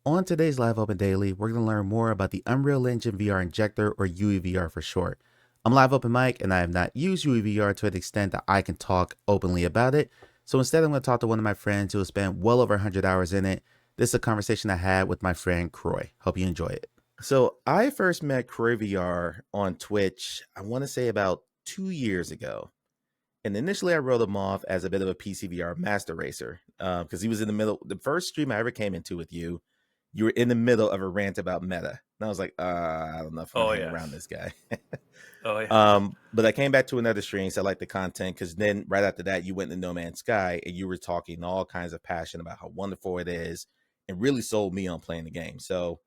On today's Live Open Daily, we're going to learn more about the Unreal Engine VR Injector, or UEVR for short. I'm Live Open Mike, and I have not used UEVR to an extent that I can talk openly about it. So instead, I'm going to talk to one of my friends who has spent well over 100 hours in it. This is a conversation I had with my friend Kroy. Hope you enjoy it. So I first met KroyVR on Twitch, I want to say about 2 years ago. And initially, I wrote him off as a bit of a PCVR master racer because he was in the middle. The first stream I ever came into with you, you were in the middle of a rant about meta. And I was like, I don't know if I want Oh to hang around yes. this guy. Oh yeah. But I came back to another stream, so I liked the content because then right after that, you went to No Man's Sky and you were talking all kinds of passion about how wonderful it is and really sold me on playing the game. So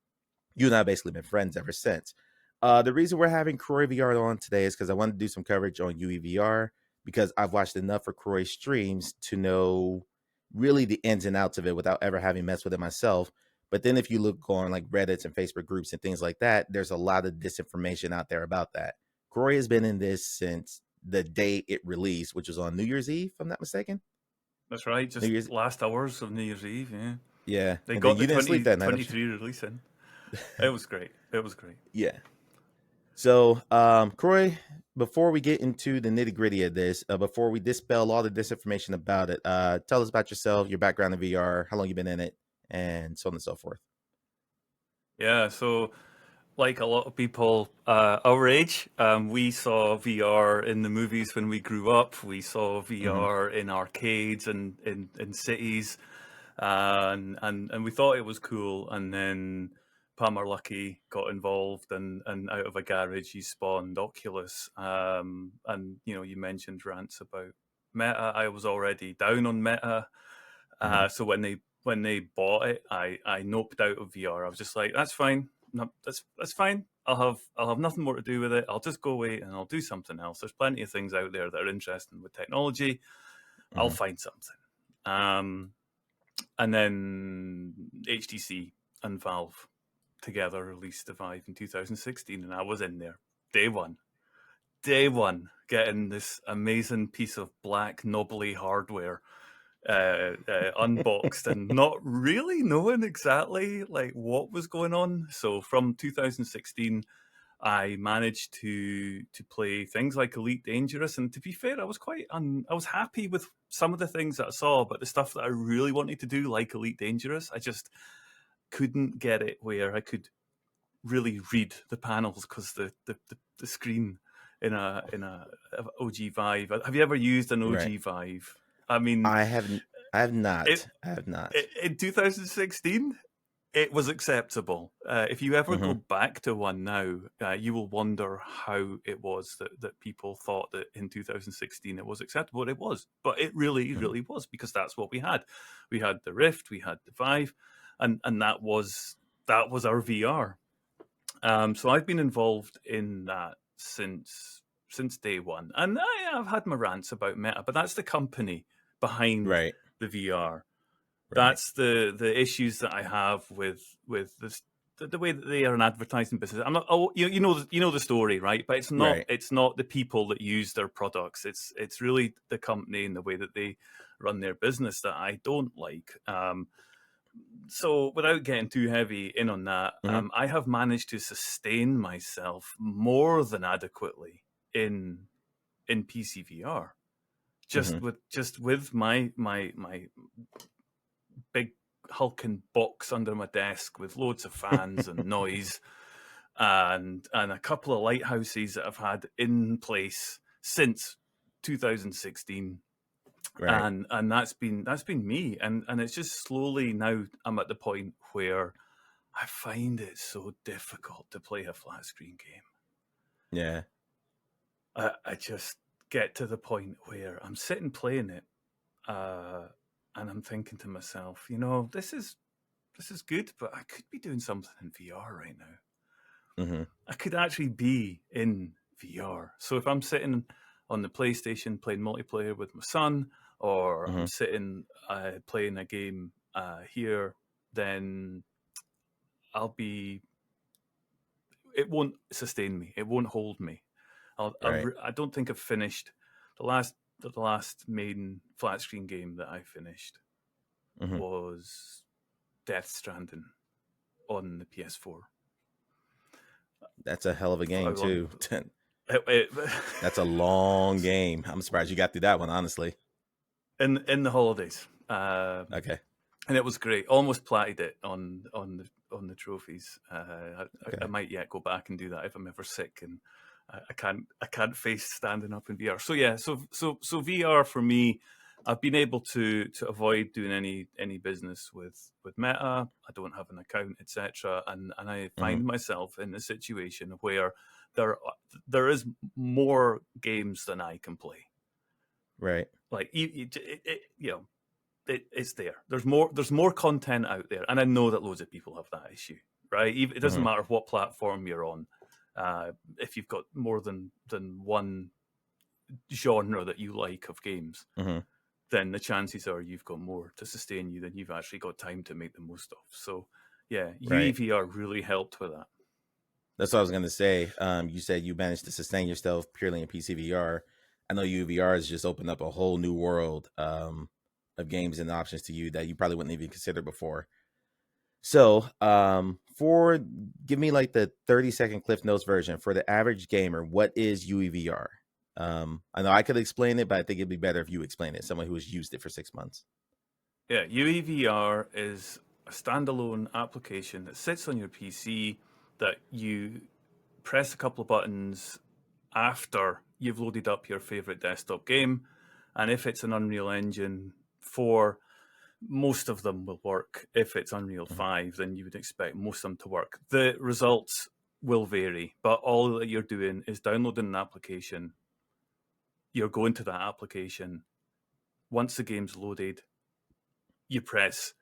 you and I have basically been friends ever since. The reason we're having KroyVR on today is because I wanted to do some coverage on UEVR because I've watched enough of Kroy's streams to know really the ins and outs of it without ever having messed with it myself. But then if you look on like Reddits and Facebook groups and things like that, there's a lot of disinformation out there about that. Kroy has been in this since the day it released, which was on New Year's Eve, if I'm not mistaken. That's right. New Just Year's, last hours of New Year's Eve. Yeah, yeah. they And then got the you didn't sleep that night, I'm sure. 2023 release in. It was great. It was great. Yeah. So, Kroy, before we get into the nitty gritty of this, before we dispel all the disinformation about it, tell us about yourself, your background in VR, how long you've been in it, and so on and so forth. Yeah. So, like a lot of people our age, we saw VR in the movies when we grew up. We saw Mm-hmm. VR in arcades and in cities, and we thought it was cool. And then Palmer Luckey got involved, and out of a garage he spawned Oculus. And you mentioned rants about Meta. I was already down on Meta, Mm-hmm. so when they bought it, I noped out of VR. I was just like, that's fine. No, that's fine. I'll have nothing more to do with it. I'll just go away and I'll do something else. There's plenty of things out there that are interesting with technology. I'll Mm-hmm. find something. Um, and then HTC and Valve together released the Vive in 2016, and I was in there day one, getting this amazing piece of black knobbly hardware unboxed and not really knowing exactly like what was going on. So from 2016, I managed to play things like Elite Dangerous, and to be fair, I was happy with some of the things that I saw, but the stuff that I really wanted to do, like Elite Dangerous, I just couldn't get it where I could really read the panels because the screen in a OG Vive. Have you ever used an Right. OG Vive? I mean, I haven't. I have it not. I have not. in 2016, it was acceptable. If you ever Mm-hmm. go back to one now, you will wonder how it was that people thought that in 2016 it was acceptable. It was, but it really, Mm-hmm. really was, because that's what we had. We had the Rift, we had the Vive, and that was our VR. So I've been involved in that since day one, and I've had my rants about Meta, but that's the company behind Right. the VR. Right. That's the issues that I have with this, the way that they are an advertising business. I'm not. Oh, you know the story, right? But it's not Right. it's not the people that use their products. It's really the company and the way that they run their business that I don't like. So without getting too heavy in on that, Mm-hmm. I have managed to sustain myself more than adequately in PCVR, Mm-hmm. just with my big hulking box under my desk with loads of fans and noise, and a couple of lighthouses that I've had in place since 2016. Right. And that's been me, and it's just slowly now I'm at the point where I find it so difficult to play a flat screen game. Yeah. I just get to the point where I'm sitting playing it, uh, and I'm thinking to myself, this is good, but I could be doing something in VR right now. Mm-hmm. I could actually be in VR. So if I'm sitting on the PlayStation playing multiplayer with my son, or Mm-hmm. I'm sitting playing a game here, then I'll be. It won't sustain me. It won't hold me. Right. I don't think I've finished the last main flat screen game that I finished Mm-hmm. was Death Stranding. on the PS4. That's a hell of a game How long? too. It, That's a long game. I'm surprised you got through that one, honestly. in the holidays, Okay. and it was great. Almost platted it on the trophies. I Okay. might yet go back and do that if I'm ever sick and I can't face standing up in VR. So yeah, so VR for me, I've been able to avoid doing any business with Meta. I don't have an account, etc. And I Hmm. find myself in a situation where there is more games than I can play. Right. Like you know, it's there. There's more content out there, and I know that loads of people have that issue, right? It doesn't Hmm. matter what platform you're on. If you've got more than one genre that you like of games, Hmm. then the chances are you've got more to sustain you than you've actually got time to make the most of. So, yeah, Right. UEVR really helped with that. That's what I was gonna say. You said you managed to sustain yourself purely in PCVR. I know UVR has just opened up a whole new world of games and options to you that you probably wouldn't even consider before. So, for give me like the 30-second Cliff Notes version for the average gamer. What is UEVR? I know I could explain it, but I think it'd be better if you explain it. Someone who has used it for 6 months. Yeah, UEVR is a standalone application that sits on your PC that you press a couple of buttons after you've loaded up your favorite desktop game. And if it's an Unreal Engine 4, most of them will work. If it's Unreal Hmm. 5, then you would expect most of them to work. The results will vary, but all that you're doing is downloading an application. You're going to that application. Once the game's loaded, you press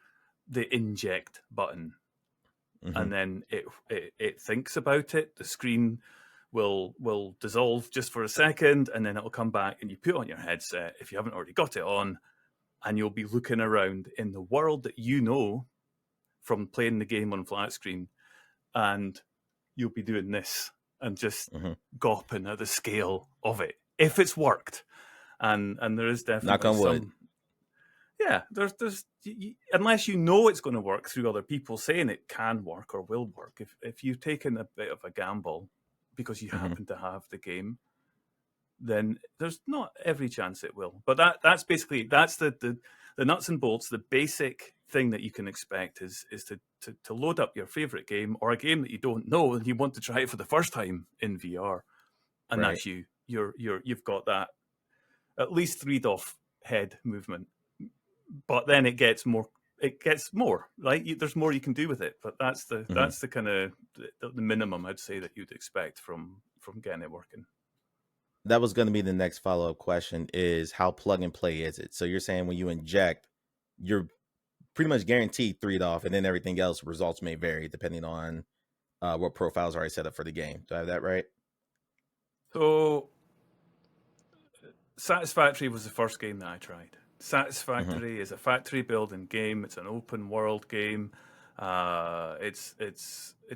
the inject button, Hmm. and then it thinks about it. The screen will dissolve just for a second, and then it'll come back, and you put on your headset if you haven't already got it on, and you'll be looking around in the world that you know from playing the game on flat screen, and you'll be doing this and just Hmm. gawping at the scale of it if it's worked. And there is Knock definitely on wood. some, yeah, there's unless you know it's going to work through other people saying it can work or will work. If you've taken a bit of a gamble because you Hmm. happen to have the game, then there's not every chance it will. But that's basically that's the nuts and bolts. The basic thing that you can expect is to load up your favorite game or a game that you don't know and you want to try it for the first time in VR, and Right. that's you. You've got that at least read-off head movement, but then it gets more. It gets more, right? There's more you can do with it, but that's Hmm. the kind of the minimum I'd say that you'd expect from getting it working. That was going to be the next follow-up question: is how plug and play is it? So you're saying when you inject, you're pretty much guaranteed 3 off, and then everything else results may vary depending on what profiles are already set up for the game. Do I have that right? So Satisfactory was the first game that I tried. Hmm. Satisfactory is a factory building game. It's an open world game. It's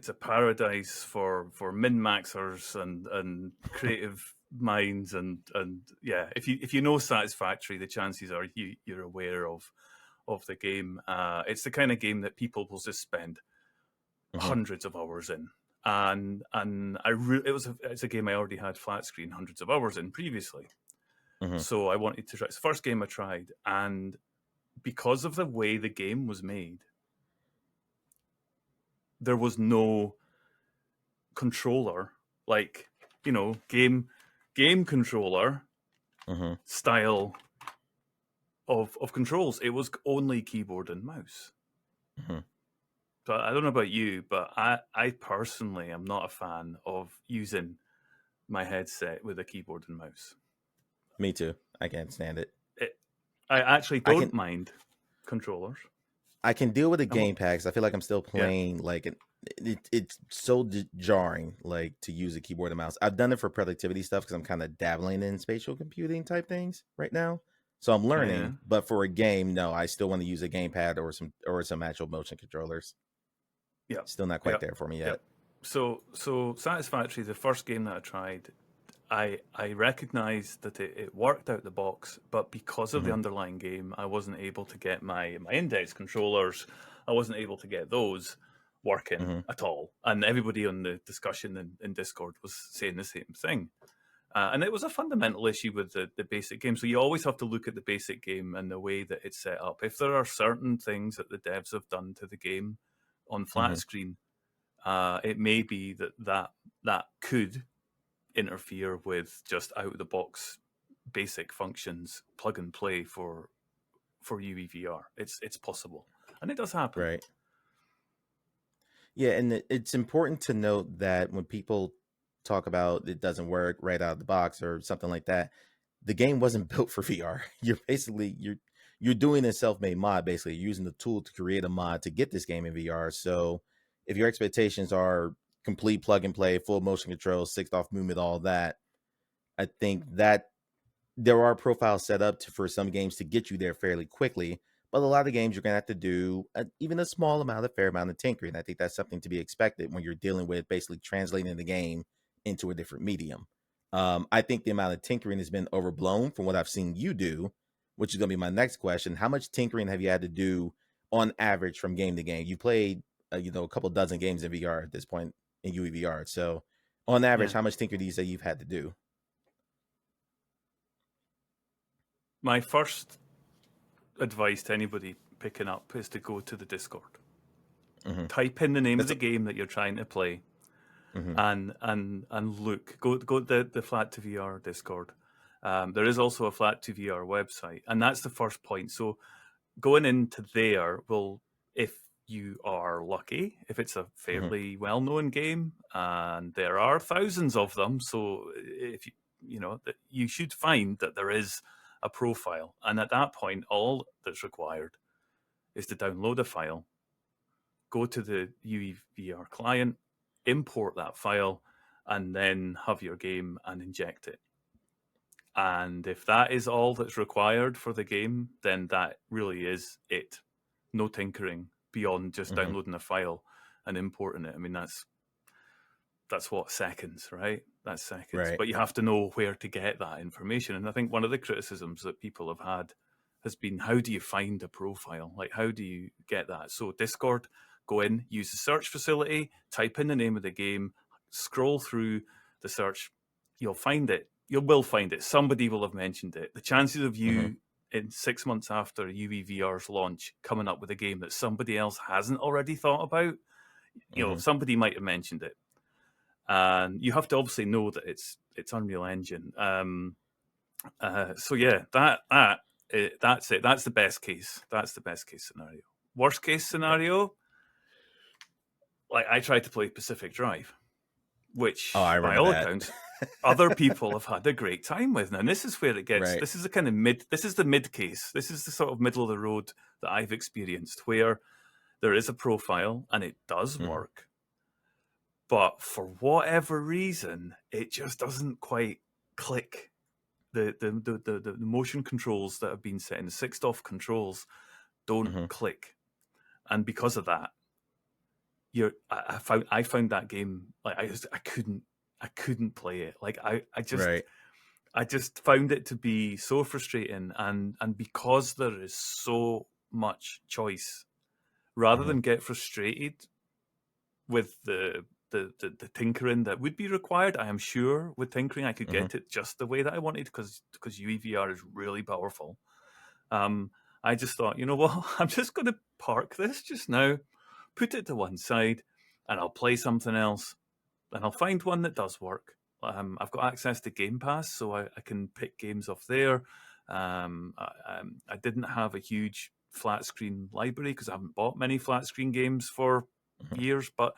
a paradise for min maxers and creative minds and yeah. If you know Satisfactory, the chances are you're aware of the game. It's the kind of game that people will just spend Hmm. hundreds of hours in. And it's a game I already had flat screen hundreds of hours in previously. Hmm. So I wanted to try. It's the first game I tried, and because of the way the game was made, there was no controller, like game controller Hmm. style of controls. It was only keyboard and mouse. Hmm. So I don't know about you, but I personally am not a fan of using my headset with a keyboard and mouse. Me too. I can't stand it. It, I actually I can don't mind controllers. I can deal with the I'm, game packs. I feel like I'm still yeah, playing like it's so jarring like to use a keyboard and mouse. I've done it for productivity stuff because I'm kind of dabbling in spatial computing type things right now. So I'm yeah, learning, but for a game, no, I still want to use a gamepad or some actual motion controllers. yeah, Still not yeah, quite there for me yeah. yet. So Satisfactory, the first game that I tried, I recognized that it worked out the box, but because of the Hmm. underlying game, I wasn't able to get my index controllers. I wasn't able to get those working Mm-hmm. at all. And everybody on the discussion in Discord was saying the same thing. And it was a fundamental issue with the basic game. So you always have to look at the basic game and the way that it's set up. If there are certain things that the devs have done to the game on flat Mm-hmm. screen, it may be that could interfere with just out of the box basic functions, plug and play for UEVR. It's possible, and it does happen. Right. Yeah, and it's important to note that when people talk about it doesn't work right out of the box or something like that, the game wasn't built for VR. You're doing a self-made mod, basically. You're using the tool to create a mod to get this game in VR. So if your expectations are complete plug and play, full motion control, sixth off movement, all that, I think that there are profiles set up for some games to get you there fairly quickly, but a lot of games you're going to have to do even a fair amount of tinkering. I think that's something to be expected when you're dealing with basically translating the game into a different medium. I think the amount of tinkering has been overblown from what I've seen you do, which is going to be my next question. How much tinkering have you had to do on average from game to game? You played, a couple dozen games in VR at this point in UEVR. So on average, Yeah. how much tinkering do you say you've had to do? My first advice to anybody picking up is to go to the Discord. Mm-hmm. Type in the name of That's the game that you're trying to play, mm-hmm. and look. Go to the Flat to VR Discord. There is also a Flat to VR website, and that's the first point. So going into there will, if you are lucky, if it's a Mm-hmm. fairly well-known game, and there are thousands of them, so if you should find that there is a profile, and at that point, all that's required is to download a file, go to the UEVR client, import that file, and then have your game and inject it. And if that is all that's required for the game, then that really is it. No tinkering beyond just Mm-hmm. downloading a file and importing it. I mean, that's what, seconds, right? That's seconds. Right. But you have to know where to get that information. And I think one of the criticisms that people have had has been, how do you find a profile? Like, how do you get that? So Discord, go in, use the search facility, type in the name of the game, scroll through the search, you'll find it. You will find it. Somebody will have mentioned it. The chances of Mm-hmm. you in 6 months after UEVR's launch coming up with a game that somebody else hasn't already thought about, Mm-hmm. somebody might have mentioned it. And you have to obviously know that it's Unreal Engine. So yeah, that's it. That's the best case. That's the best case scenario. Worst case scenario, like I tried to play Pacific Drive, Oh, I which by remember all that. accounts, other people have had a great time with. Now, this is where it gets. Right. This is the kind of mid. This is the mid case. This is the sort of middle of the road that I've experienced, where there is a profile and it does Mm-hmm. work, but for whatever reason, it just doesn't quite click. The motion controls that have been set in, the sixed off controls, don't Mm-hmm. click, and because of that, I found that game, like, I couldn't play it. Like Right. I just found it to be so frustrating, and because there is so much choice, rather Mm-hmm. than get frustrated with the tinkering that would be required, I am sure with tinkering I could Mm-hmm. get it just the way that I wanted, because UEVR is really powerful. I just thought, you know what, I'm just going to park this just now, put it to one side, and I'll play something else, and I'll find one that does work. I've got access to Game Pass, so I can pick games off there. I didn't have a huge flat screen library because I haven't bought many flat screen games for Mm-hmm. years. But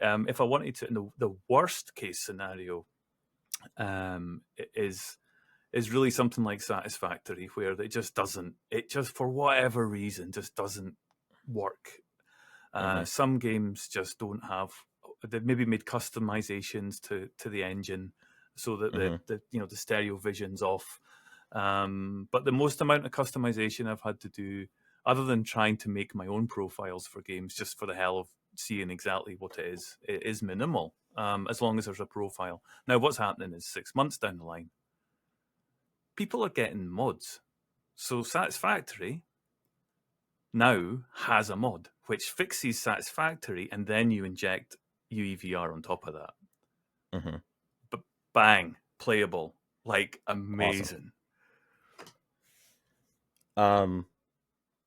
if I wanted to, in the worst case scenario, is really something like Satisfactory, where it just for whatever reason just doesn't work. Mm-hmm. Some games just don't have. They've maybe made customizations to the engine so that Mm-hmm. the stereo vision's off. But the most amount of customization I've had to do, other than trying to make my own profiles for games just for the hell of seeing exactly what it is minimal. As long as there's a profile. Now, what's happening is 6 months down the line, people are getting mods. So Satisfactory now has a mod which fixes Satisfactory, and then you inject UEVR on top of that. Hmm. But bang, playable, like Awesome. amazing. Um,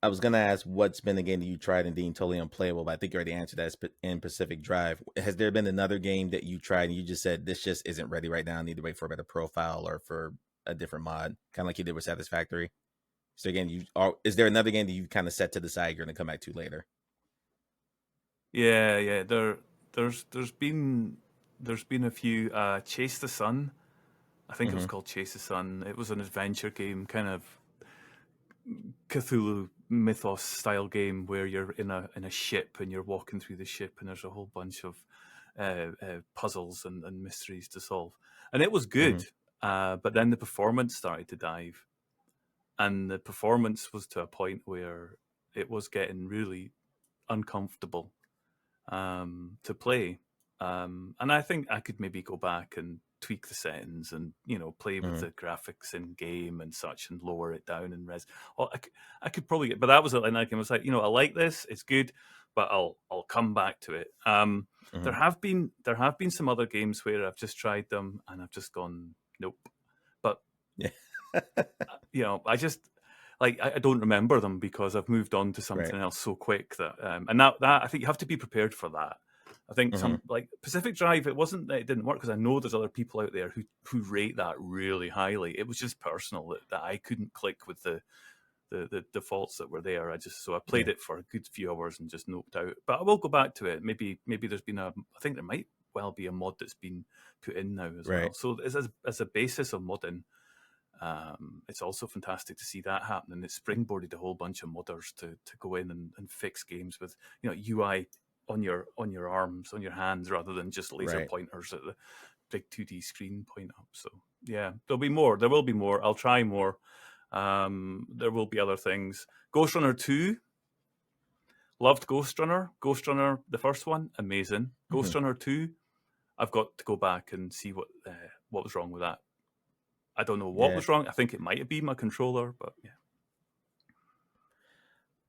I was gonna ask what's been the game that you tried and deemed totally unplayable, but I think you already answered that. In Pacific Drive, has there been another game that you tried and you just said this just isn't ready right now? I need to wait for a better profile or for a different mod, kind of like you did with Satisfactory? So again, is there another game that you kind of set to the side you're gonna come back to later? Yeah. There's been a few. Chase the Sun. I think it was Hmm. called Chase the Sun. It was an adventure game, kind of Cthulhu mythos style game where you're in a ship and you're walking through the ship and there's a whole bunch of puzzles and mysteries to solve. And it was Hmm. good, but then the performance started to dive, and the performance was to a point where it was getting really uncomfortable to play. And I think I could maybe go back and tweak the settings and play with Hmm. the graphics in game and such and lower it down in res. Oh, I could probably get, but that was it. And I was like, I like this, it's good, but I'll come back to it. Hmm. There have been some other games where I've just tried them and I've just gone nope. But Yeah. I just like I don't remember them because I've moved on to Right. something else so quick that and that I think you have to be prepared for that. I think Hmm. some like Pacific Drive, it wasn't that it didn't work because I know there's other people out there who rate that really highly. It was just personal that I couldn't click with the defaults that were there. So I played Yeah. it for a good few hours and just noped out. But I will go back to it. Maybe there's been I think there might well be a mod that's been put in now as Right. well. So as a basis of modding, it's also fantastic to see that happen, and it springboarded a whole bunch of modders to go in and fix games with UI on your arms, on your hands, rather than just laser Right. pointers at the big 2D screen point up. So yeah, there'll be more. There will be more. I'll try more. There will be other things. Ghost Runner 2, loved Ghost Runner. Ghost Runner, the first one, amazing. Hmm. Ghost Runner 2, I've got to go back and see what was wrong with that. I don't know what Yeah. was wrong. I think it might have been my controller, but yeah.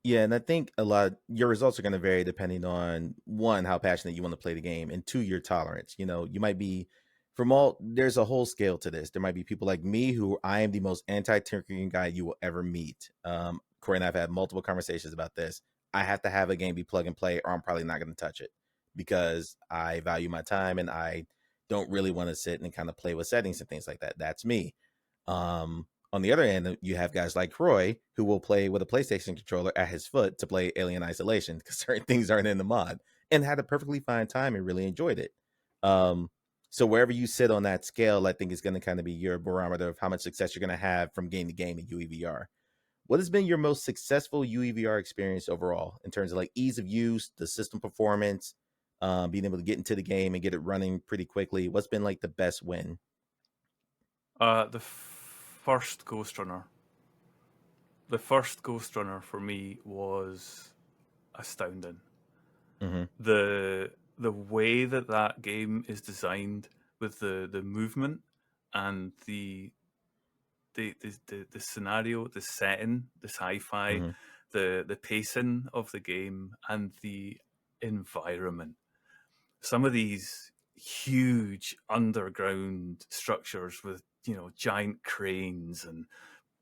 Yeah, and I think a lot your results are going to vary depending on one, how passionate you want to play the game, and two, your tolerance. You might be there's a whole scale to this. There might be people like me who I am the most anti-tinkering guy you will ever meet. Corey and I've had multiple conversations about this. I have to have a game be plug and play, or I'm probably not going to touch it because I value my time and I don't really want to sit and kind of play with settings and things like that. That's me. On the other end, you have guys like Kroy who will play with a PlayStation controller at his foot to play Alien Isolation because certain things aren't in the mod and had a perfectly fine time and really enjoyed it. Um, so wherever you sit on that scale, I think is going to kind of be your barometer of how much success you're going to have from game to game in UEVR. What has been your most successful UEVR experience overall in terms of like ease of use, the system performance, being able to get into the game and get it running pretty quickly? What's been like the best win? The first Ghost Runner. The first Ghost Runner for me was astounding. Hmm. The way that game is designed with the movement and the scenario, the setting, the sci-fi, Hmm. the pacing of the game, and the environment. Some of these huge underground structures with giant cranes and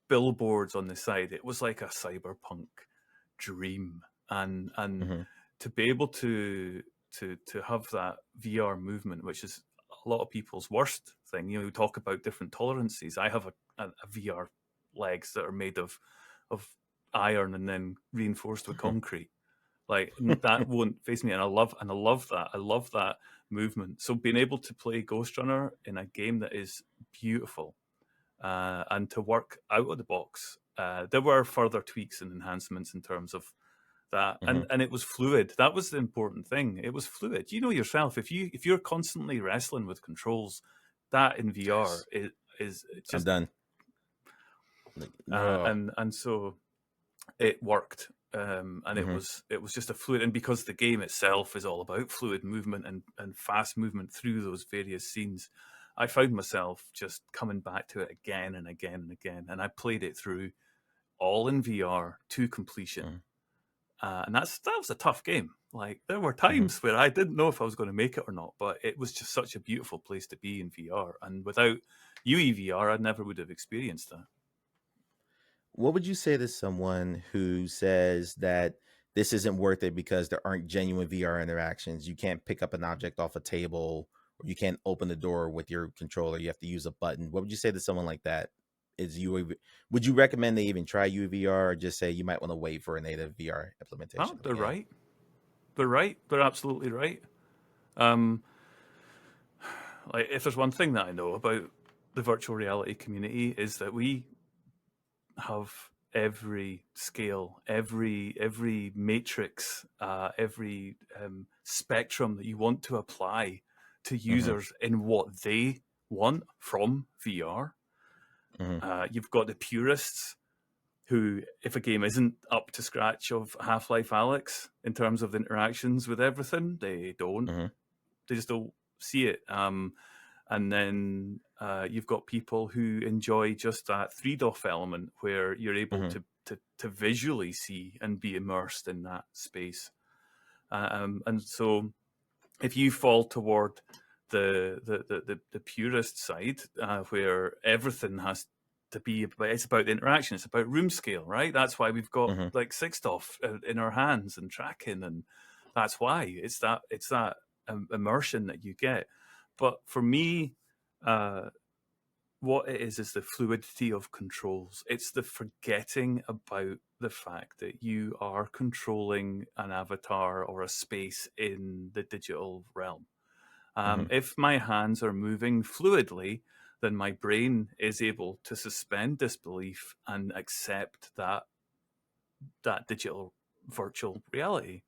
billboards on the side. It was like a cyberpunk dream, and Hmm. to be able to have that VR movement, which is a lot of people's worst thing. We talk about different tolerances. I have a VR legs that are made of iron and then reinforced with concrete. Like that won't face me, and I love that. I love that movement. So being able to play Ghost Runner in a game that is beautiful and to work out of the box. There were further tweaks and enhancements in terms of that, Hmm. and it was fluid. That was the important thing. It was fluid. You know yourself, if you're constantly wrestling with controls, that in VR Yes. is I'm just done. Like, no. and so it worked. And Hmm. it was just a fluid, and because the game itself is all about fluid movement and fast movement through those various scenes, I found myself just coming back to it again and again and again, and I played it through all in VR to completion. and that was a tough game. Like, there were Mm-hmm. times where I didn't know if I was going to make it or not, but it was just such a beautiful place to be in VR. And without UEVR, I never would have experienced that. What would you say to someone who says that this isn't worth it because there aren't genuine VR interactions? You can't pick up an object off a table, or you can't open the door with your controller. You have to use a button. What would you say to someone like that? Would you recommend they even try UVR, or just say you might want to wait for a native VR Oh, implementation of the they're game? right. They're right. They're absolutely right. Um, like, if there's one thing that I know about the virtual reality community, is that we have every scale, every matrix, every spectrum that you want to apply to Mm-hmm. users in what they want from VR. Mm-hmm. You've got the purists who, if a game isn't up to scratch of Half-Life Alyx in terms of the interactions with everything, Mm-hmm. they just don't see it. And then you've got people who enjoy just that 3DOF element where you're able Mm-hmm. to visually see and be immersed in that space. And so if you fall toward the purist side, where everything has to be it's about the interaction, it's about room scale, right? That's why we've got Mm-hmm. like 6DOF in our hands and tracking, and that's why it's that immersion that you get. But for me, uh, what it is the fluidity of controls. It's the forgetting about the fact that you are controlling an avatar or a space in the digital realm. Mm-hmm. If my hands are moving fluidly, then my brain is able to suspend disbelief and accept that digital virtual reality.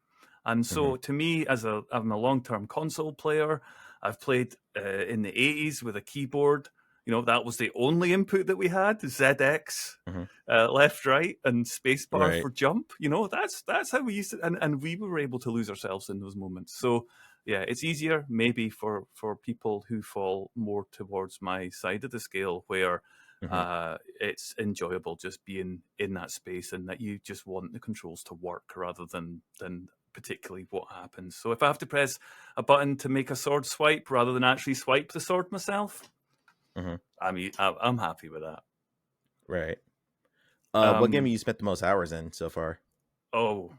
And Mm-hmm. so, to me, I'm a long-term console player. I've played in the '80s with a keyboard. You know, that was the only input that we had: ZX, Mm-hmm. left, right, and spacebar Right. for jump. You know, that's how we used to, and we were able to lose ourselves in those moments. So, yeah, it's easier maybe for people who fall more towards my side of the scale, where Mm-hmm. it's enjoyable just being in that space, and that you just want the controls to work rather than particularly what happens. So if I have to press a button to make a sword swipe rather than actually swipe the sword myself, Mm-hmm. I'm happy with that. Right. What game have Um, you spent the most hours in so far? oh,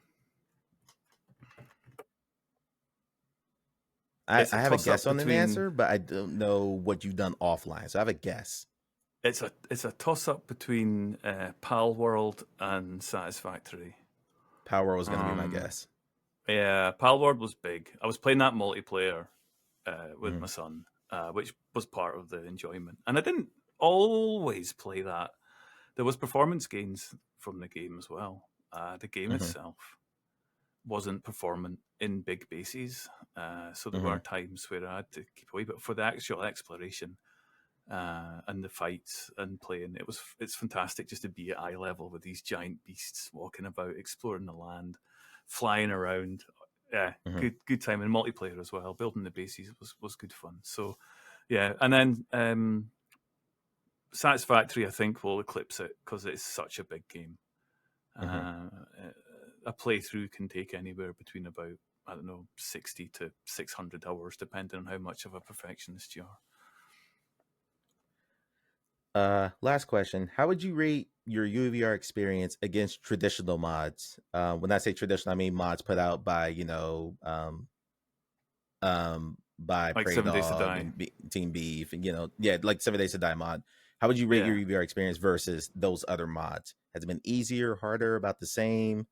I, it's a I have a toss up guess on an between answer, but I don't know what you've done offline. So I have a guess. it's a toss up between Pal World and Satisfactory. Power was going to be my Um, guess. yeah, Pal World was big. I was playing that multiplayer with Mm-hmm. my son, which was part of the enjoyment. And I didn't always play that. There was performance gains from the game as well. The game Mm-hmm. itself wasn't performant in big bases, so there Mm-hmm. were times where I had to keep away. But for the actual exploration and the fights and playing, it's fantastic just to be at eye level with these giant beasts walking about, exploring the land, flying around. Yeah, Mm-hmm. good time, and multiplayer as well. Building the bases was good fun. So yeah, and then Satisfactory, I think, will eclipse it because it's such a big game. Mm-hmm. Uh, a playthrough can take anywhere between about, I don't know, 60 to 600 hours, depending on how much of a perfectionist you are. Last question. How would you rate your UVR experience against traditional mods? When I say traditional, I mean mods put out by, by Like Prey 7 Days to Dog Die. and Team Beef and, yeah, like 7 Days to Die mod. How would you rate your Yeah. UVR experience versus those other mods? Has it been easier, harder, about the same?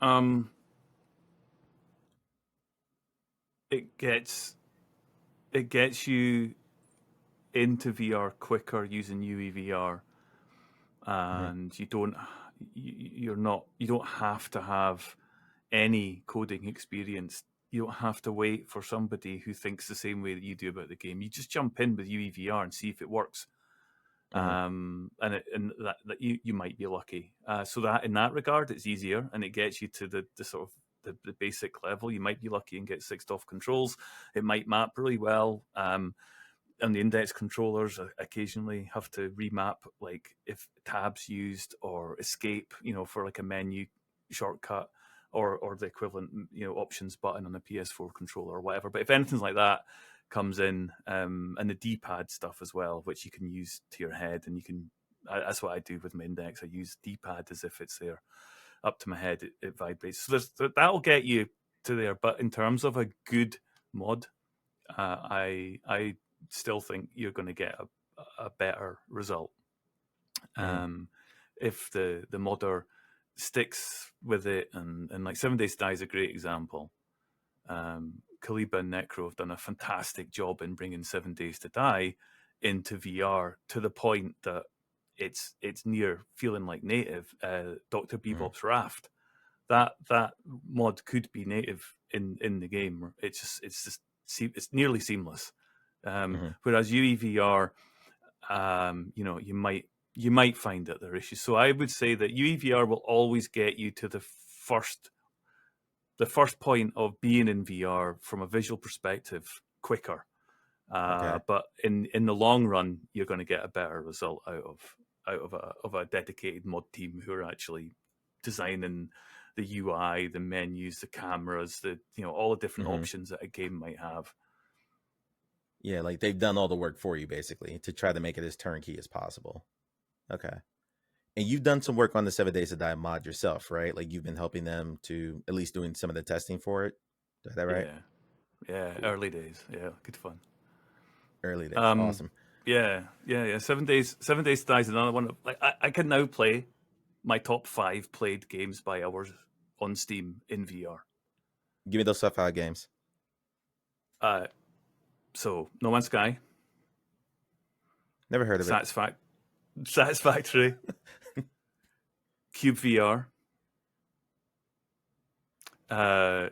Um, it gets you into VR quicker using UEVR, Mm-hmm. and you don't have to have any coding experience. You don't have to wait for somebody who thinks the same way that you do about the game. You just jump in with UEVR and see if it works. Mm-hmm. And that you might be lucky. So that in that regard, it's easier, and it gets you to the sort of the basic level. You might be lucky and get 6DOF controls. It might map really well. on the index controllers, I occasionally have to remap, like if tabs used or escape, for like a menu shortcut, or the equivalent, options button on a PS4 controller or whatever. But if anything like that comes in, and the D-pad stuff as well, which you can use to your head, and that's what I do with my index. I use D-pad as if it's there up to my head. It vibrates. So that'll get you to there. But in terms of a good mod, I still think you're going to get a better result. If the modder sticks with it, and like 7 Days to Die is a great example. Kaliba and Necro have done a fantastic job in bringing 7 Days to Die into VR to the point that it's near feeling like native. Dr. Bebop's Raft, that mod could be native in the game. It's nearly seamless. Whereas UEVR, you might find that there are issues. So I would say that UEVR will always get you to the first point of being in VR from a visual perspective quicker. But in the long run, you're going to get a better result out of a dedicated mod team who are actually designing the UI, the menus, the cameras, all the different options that a game might have. Yeah, like they've done all the work for you basically to try to make it as turnkey as possible. Okay. And you've done some work on the 7 Days to Die mod yourself, right? Like you've been helping them to at least doing some of the testing for it. Is that right? Yeah. Cool. Early days. Yeah, good fun. Early days. Awesome. Yeah. 7 Days to Die is another one. Like I can now play my top 5 played games by hours on Steam in VR. Give me those top 5 games. So No Man's Sky. Never heard of it. Satisfactory. Cube VR. VR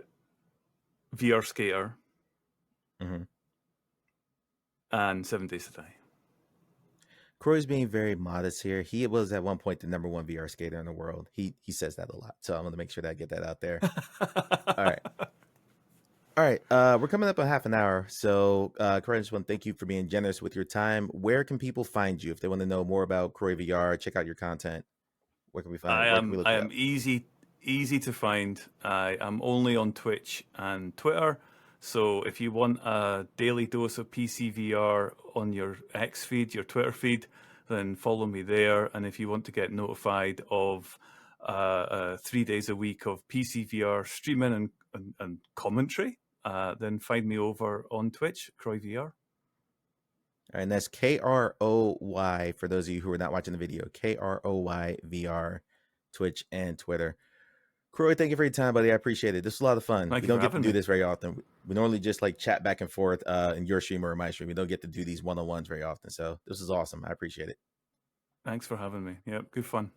Skater. And 7 Days to Die. Kroy's being very modest here. He was at one point the number 1 VR skater in the world. He says that a lot. So I'm going to make sure that I get that out there. All right. We're coming up on half an hour. So, Kroy, I just want to thank you for being generous with your time. Where can people find you if they want to know more about KroyVR, check out your content? Where can we find I am easy to find. I am only on Twitch and Twitter. So if you want a daily dose of PC VR on your X feed, your Twitter feed, then follow me there. And if you want to get notified of 3 days a week of PC VR streaming and commentary, then find me over on Twitch, KroyVR. All right, and that's KROY for those of you who are not watching the video. KROY VR, Twitch and Twitter. Kroy, thank you for your time, buddy. I appreciate it. This was a lot of fun. We don't get to do this very often. We normally just like chat back and forth in your stream or my stream. We don't get to do these one-on-ones very often. So this is awesome. I appreciate it. Thanks for having me. Yeah, good fun.